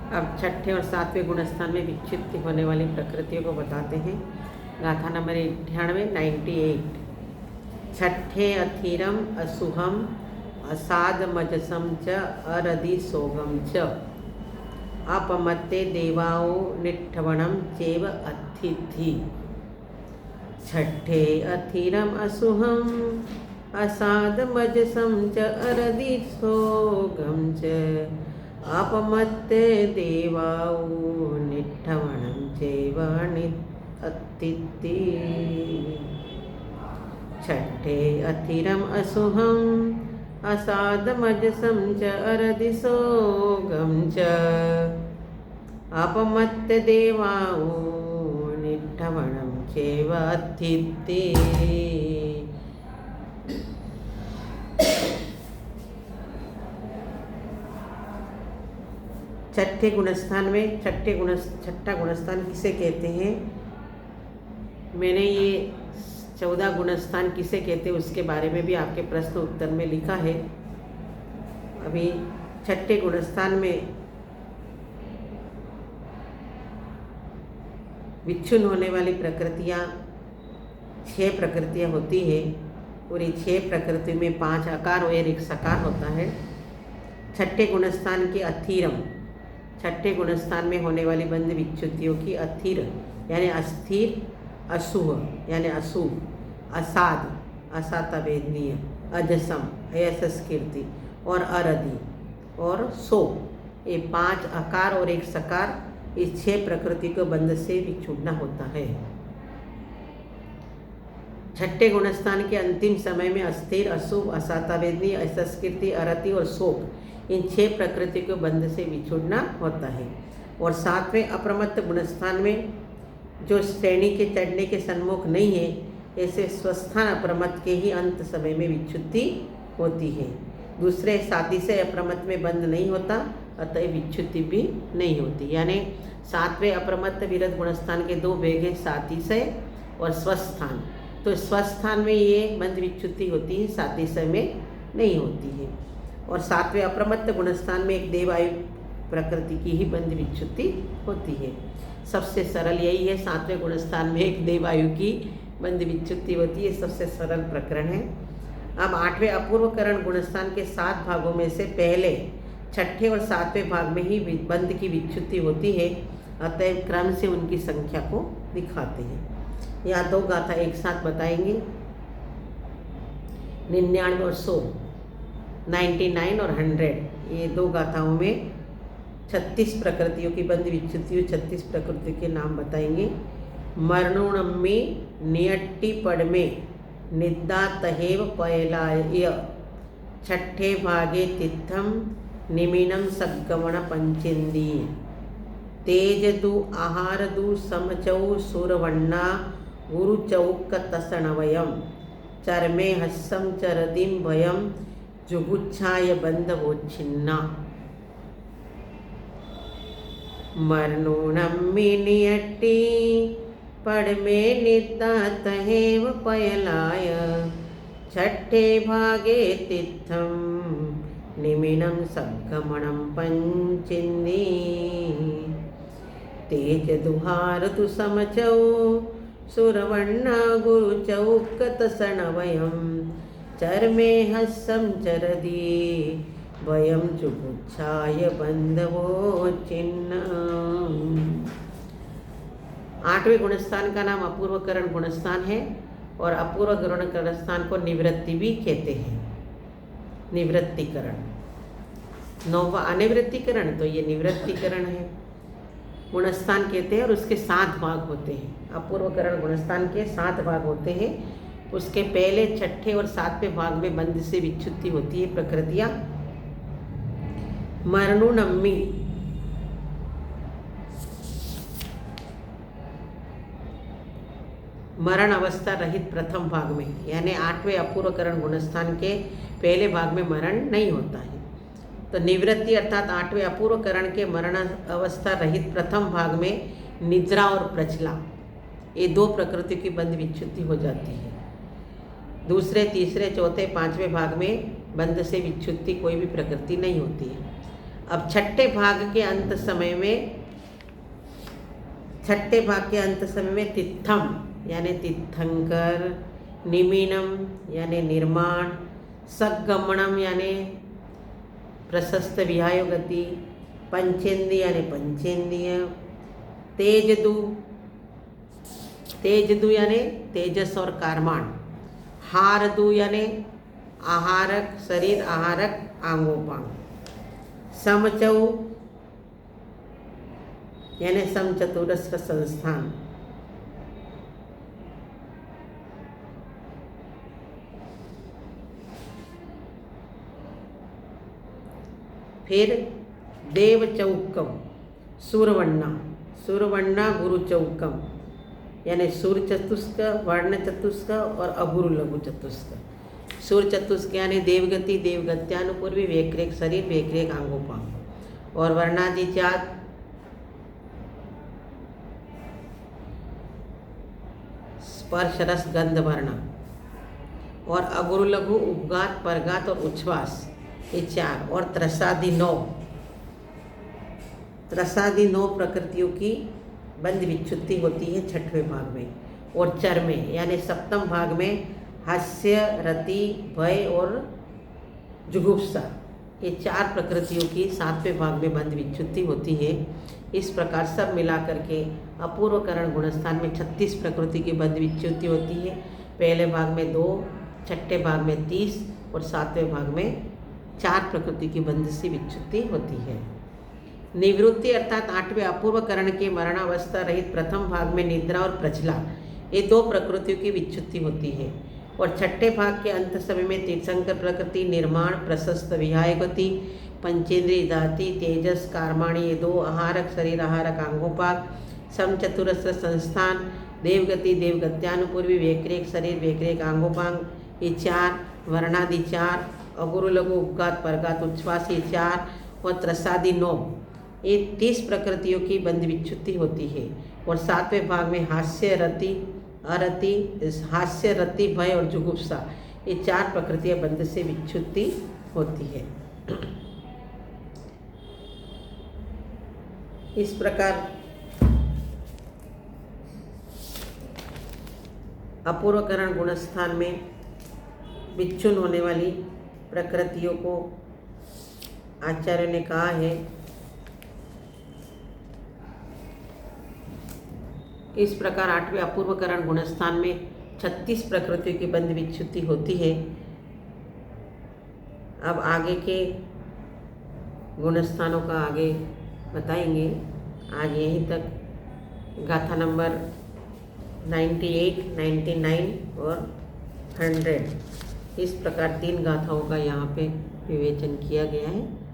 अब छठे और सातवें गुणस्थान में विक्षिप्त होने वाली प्रकृतियों को बताते हैं। गाथा नंबर 98। छठे अथिरम असुहम असादमजसम च अरदि सोगम च अपमत्ते देवाओ निठवणम चेव अतिथि। छठे अथिरम असुहम असादमजसम च अरदि सोगम च अपमत्ते देवाओ निठवणम चैव अतिथि। छठे अथिरम असुहम असादमजसम च अरदि सोगम च अपमत्ते देवाओ निठवणम चैव अतिथि। छठे गुणस्थान में छठा गुणस्थान किसे कहते हैं? मैंने ये 14 गुणस्थान किसे कहते हैं उसके बारे में भी आपके प्रश्न उत्तर में लिखा है। अभी छठे गुणस्थान में विच्छुन्न होने वाली प्रकृतियाँ 6 प्रकृतियाँ होती है और ये 6 प्रकृति में 5 आकार और 1 सकार होता है। छठे गुणस्थान के अथिरम, छठे गुणस्थान में होने वाली बंध विच्युतियों की अथिर यानी अस्थिर, अशुभ यानी अशुभ, असाध असातवेदनीय, अजसम अयशस्कीर्ति और अरदि और सो, ये 5 आकार और 1 सकार, इस 6 प्रकृति को बंध से विछुड़ना होता है। छठे गुणस्थान के अंतिम समय में अस्थिर, अशुभ, असातवेदनीय, अयशस्कीर्ति, अरति और शोक, इन 6 प्रकृति को बंध से विछुड़ना होता है। और 7वें अप्रमत्त गुणस्थान में जो श्रेणी के चढ़ने के सन्मुख नहीं है, ऐसे स्वस्थान अप्रमत्त के ही अंत समय में विच्छुद्धि होती है। दूसरे सातिशय अप्रमत्त में बंध नहीं होता, अतः विच्छुद्धि भी नहीं होती। यानी 7वें अप्रमत्त विरध गुणस्थान के 2 भेग हैं, सातिशय और स्वस्थान। तो स्वस्थान में ये बंध विच्छुद्धि होती है, सातिशय में नहीं होती है। और 7वें अप्रमत्त गुणस्थान में एक देवायु प्रकृति की ही बंध विच्छुद्धि होती है। सबसे सरल यही है, 7वें गुणस्थान में एक देवायु की बंध विच्छुद्धि होती है, सबसे सरल प्रकरण है। अब 8वें अपूर्वकरण गुणस्थान के 7 भागों में से पहले छठे और 7वें भाग में ही बंध की विच्छुद्धि होती है, अतएव क्रम से उनकी संख्या को दिखाते हैं। यहाँ 2 गाथा एक साथ बताएंगे। 99 और 100, 99 और 100, ये 2 गाथाओं में 36 प्रकृतियों की बंध विच्छुद्धि, 36 प्रकृति के नाम बताएंगे। मरणुणम्मी नियट्टी पड़मे निद्दा तहेव पयलाय छठे भागे तिथम निमिनम सगमण पंचिंदी तेजदु आहारदु समचौ सुरवण्णा गुरुचौक तसणवयम चरमे हस्सम चरदिम भयम जुगुच्छाय बंधवोच्छिन्ना। मरणुणम्मी नियट्टी पड़मे निद्दा तहेव पयलाय छठे भागे तिथम निमिनम सगमणम पंचिंदी तेज दुहार तु समचौ सुरवण्णा गुरुचौक तसणवयम चरमे हस्सम चरदी वयम जुगुच्छाय बंधवोच्छिन्ना। 8वें गुणस्थान का नाम अपूर्वकरण गुणस्थान है और अपूर्वकरण गुणस्थान को निवृत्ति भी कहते हैं, निवृत्तिकरण। 9वां अनिवृत्तिकरण, तो ये निवृत्तिकरण है, गुणस्थान कहते हैं और उसके 7 भाग होते हैं। अपूर्वकरण गुणस्थान के 7 भाग होते हैं। उसके पहले छठे और 7वें भाग में बंध से विच्छुद्धि होती है प्रकृतियाँ। मरणुणम्मी, मरण अवस्था रहित प्रथम भाग में, यानी 8वें अपूर्वकरण गुणस्थान के पहले भाग में मरण नहीं होता है। तो निवृत्ति अर्थात 8वें अपूर्वकरण के मरण अवस्था रहित प्रथम भाग में निद्रा और प्रचला, ये 2 प्रकृति की बंध विच्छुद्धि हो जाती है। दूसरे, तीसरे, चौथे, 5वें भाग में बंध से विच्छुद्धि कोई भी प्रकृति नहीं होती है। अब छठे भाग के अंत समय में तित्थम यानी तीर्थंकर, निमीनम यानी निर्माण, सगमणम यानी प्रशस्त विहाय गति, पंचेंद्रिय यानी पंचेंद्रिय, तेजदु यानी तेजस और कारमान, हारदु यानी आहारक शरीर, आहारक आंगोपांग, समचौ यानी समचतुरस्र संस्थान, फिर देव चौकम, सुरवन्ना गुरु चौकम यानी सूर्य चतुष्क, वर्ण चतुष्क और अभुरु लघु चतुष्क। सूर्य चतुष्क यानी देवगति, देवगत्यानुपूर्वी, वेक्रेक शरीर, वेक्रेक आंगोपांग और वर्णादि जात स्पर्श रस गंध वर्ण और अगुरु लघु उपगात, परगात और उच्छ्वास, ये 4 और त्रसादि 9 प्रकृतियों की बंध विच्छुत्ति होती है छठवें भाग में। और चर में यानी सप्तम भाग में हास्य, रति, भय और जुगुप्सा, ये 4 प्रकृतियों की 7वें भाग में बंध विच्छुत्ति होती है। इस प्रकार सब मिला करके अपूर्वकरण गुणस्थान में 36 प्रकृति की बंध विच्छुत्ति होती है। पहले भाग में 2, छठे भाग में 30 और 7वें भाग में 4 प्रकृति की बंध से विच्छुत्ति होती है। निवृत्ति अर्थात 8वें अपूर्वकरण के मरणावस्था रहित प्रथम भाग में निद्रा और प्रचला, ये 2 प्रकृतियों की विच्छुत्ति होती है। और छठे भाग के अंत समय में तीर्थंकर प्रकृति, निर्माण, प्रशस्त विहाय गति, पंचेंद्रिय जाति, तेजस, कारमाणी, ये 2, आहारक शरीर, आहारक आंगोपाग, समचतुरस्र संस्थान, देवगति, देवगत्यानुपूर्वी, वेक्रेक शरीर, वेक्रेक आंगोपांग, ये 4, वर्णादि 4, अगुरु लघु उपगात, परगात, उच्छ्वास, ये 4 और त्रसादि 9, ये 30 प्रकृतियों की बंध विच्छुत्ति होती है। और 7वें भाग में हास्य, रति, अरति, हास्य, रति, भय और जुगुप्सा, ये 4 प्रकृतियां बंध से विच्छुत्ति होती है। इस प्रकार अपूर्वकरण गुणस्थान में विच्छुन्न होने वाली प्रकृतियों को आचार्य ने कहा है। इस प्रकार 8वें अपूर्वकरण गुणस्थान में 36 प्रकृतियों की बंध विच्छुत्ति होती है। अब आगे के गुणस्थानों का आगे बताएंगे। आज यहीं तक गाथा नंबर 98, 99 और 100, इस प्रकार 3 गाथाओं का यहाँ पे विवेचन किया गया है।